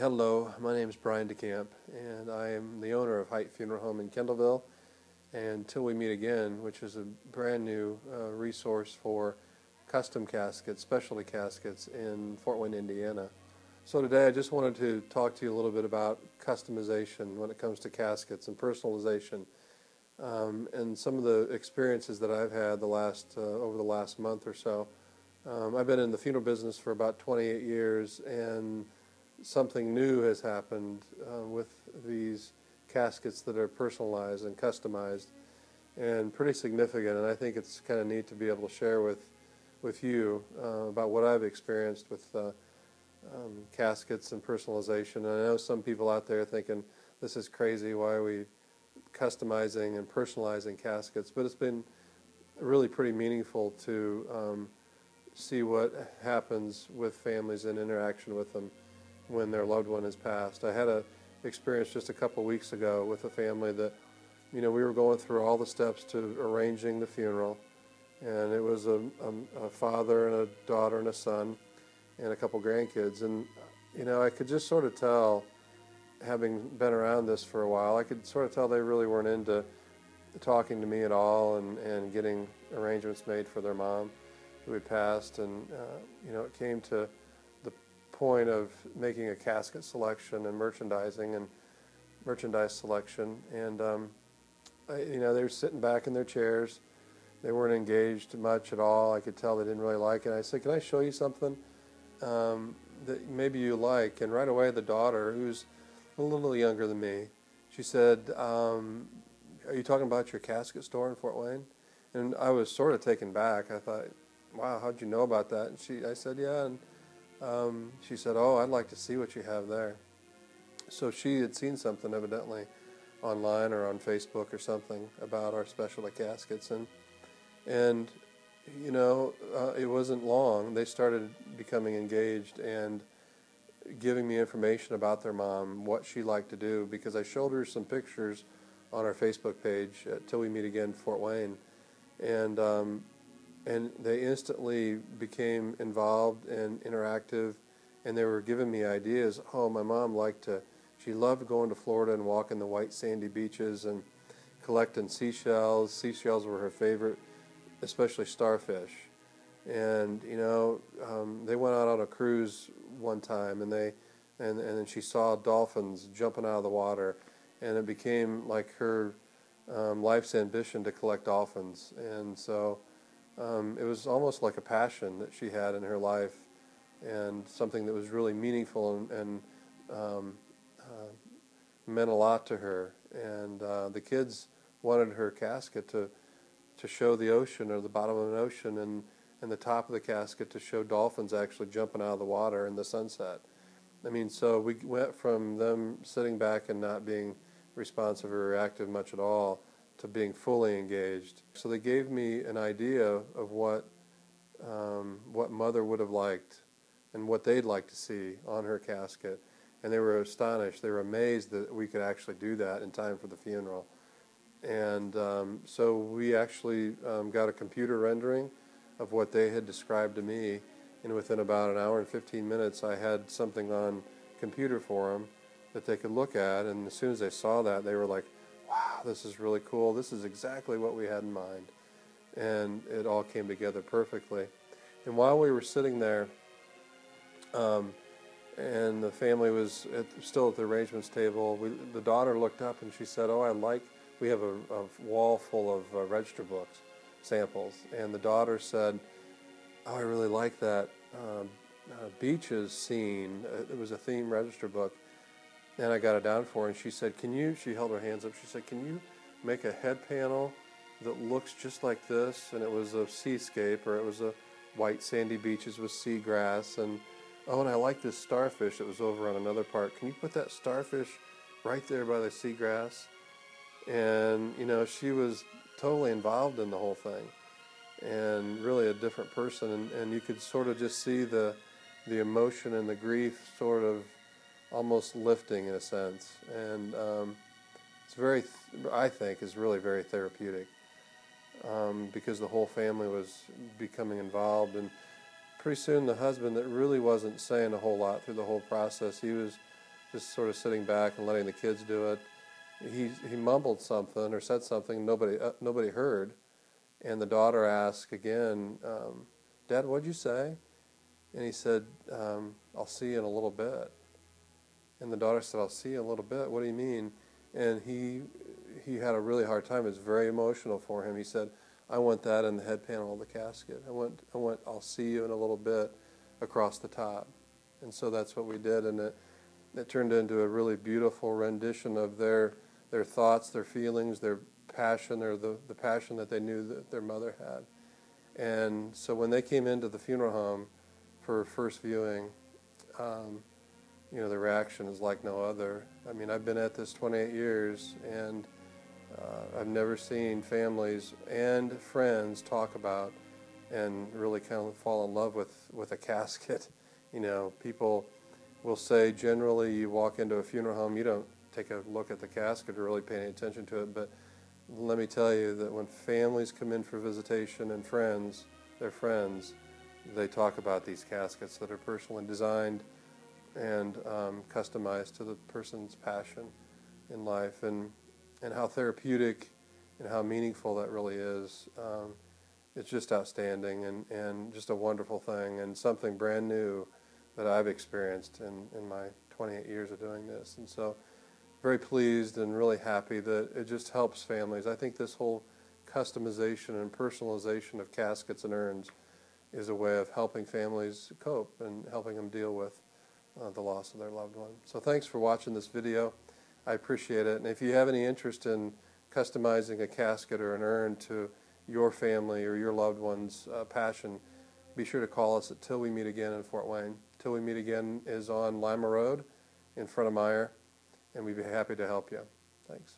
Hello, my name is Brian DeCamp, and I am the owner of Height Funeral Home in Kendallville and Til We Meet Again, which is a brand new resource for custom caskets, specialty caskets in Fort Wayne, Indiana. So today I just wanted to talk to you a little bit about customization when it comes to caskets and personalization, and some of the experiences that I've had over the last month or so. I've been in the funeral business for about 28 years, and something new has happened with these caskets that are personalized and customized, and pretty significant. And I think it's kind of neat to be able to share with you about what I've experienced with caskets and personalization. And I know some people out there thinking, this is crazy, why are we customizing and personalizing caskets? But it's been really pretty meaningful to see what happens with families and interaction with them when their loved one has passed. I had an experience just a couple weeks ago with a family that, we were going through all the steps to arranging the funeral, and it was a father and a daughter and a son and a couple grandkids. And, I could just sort of tell, having been around this for a while, I could sort of tell they really weren't into talking to me at all and getting arrangements made for their mom who had passed. And, it came to the point of making a casket selection and merchandise selection. And, they were sitting back in their chairs. They weren't engaged much at all. I could tell they didn't really like it. I said, can I show you something that maybe you like? And right away the daughter, who's a little younger than me, she said, are you talking about your casket store in Fort Wayne? And I was sort of taken back. I thought, wow, how'd you know about that? And I said, yeah. And she said, oh, I'd like to see what you have there. So she had seen something evidently online or on Facebook or something about our specialty caskets. And it wasn't long. They started becoming engaged and giving me information about their mom, what she liked to do, because I showed her some pictures on our Facebook page at Til We Meet Again, Fort Wayne. And they instantly became involved and interactive, and they were giving me ideas. Oh, my mom she loved going to Florida and walking the white sandy beaches and collecting seashells. Seashells were her favorite, especially starfish. And they went out on a cruise one time, and then she saw dolphins jumping out of the water, and it became like her life's ambition to collect dolphins. And so it was almost like a passion that she had in her life, and something that was really meaningful and meant a lot to her. And the kids wanted her casket to show the ocean, or the bottom of an ocean, and the top of the casket to show dolphins actually jumping out of the water in the sunset. So we went from them sitting back and not being responsive or reactive much at all to being fully engaged. So they gave me an idea of what Mother would have liked and what they'd like to see on her casket. And they were astonished. They were amazed that we could actually do that in time for the funeral. And so we actually got a computer rendering of what they had described to me, and within about an hour and 15 minutes I had something on computer for them that they could look at. And as soon as they saw that, they were like, wow, this is really cool. This is exactly what we had in mind. And it all came together perfectly. And while we were sitting there, and the family was still at the arrangements table, the daughter looked up and she said, oh, we have a wall full of register books, samples. And the daughter said, oh, I really like that beaches scene. It was a theme register book. And I got it down for her, and she said, she held her hands up, she said, can you make a head panel that looks just like this? And it was a seascape, or it was a white sandy beaches with seagrass. And I like this starfish that was over on another part. Can you put that starfish right there by the seagrass? And, she was totally involved in the whole thing, and really a different person. And you could sort of just see the emotion and the grief sort of almost lifting in a sense. And it's I think is really very therapeutic, because the whole family was becoming involved. And pretty soon the husband, that really wasn't saying a whole lot through the whole process, he was just sort of sitting back and letting the kids do it. He mumbled something or said something nobody heard, and the daughter asked again, "Dad, what'd you say?" And he said, "I'll see you in a little bit." And the daughter said, "I'll see you in a little bit. What do you mean?" And he had a really hard time. It was very emotional for him. He said, "I want that in the head panel of the casket. I want I'll see you in a little bit across the top." And so that's what we did, and it turned into a really beautiful rendition of their thoughts, their feelings, their passion, or the passion that they knew that their mother had. And so when they came into the funeral home for first viewing, the reaction is like no other. I mean, I've been at this 28 years, and I've never seen families and friends talk about and really kind of fall in love with a casket. People will say generally you walk into a funeral home, you don't take a look at the casket or really pay any attention to it, but let me tell you that when families come in for visitation and their friends, they talk about these caskets that are personally designed and customized to the person's passion in life, and how therapeutic and how meaningful that really is. It's just outstanding and just a wonderful thing, and something brand new that I've experienced in my 28 years of doing this. And so very pleased and really happy that it just helps families. I think this whole customization and personalization of caskets and urns is a way of helping families cope and helping them deal with the loss of their loved one. So thanks for watching this video. I appreciate it. And if you have any interest in customizing a casket or an urn to your family or your loved one's passion, be sure to call us at Til We Meet Again in Fort Wayne. Til We Meet Again is on Lima Road in front of Meyer, and we'd be happy to help you. Thanks.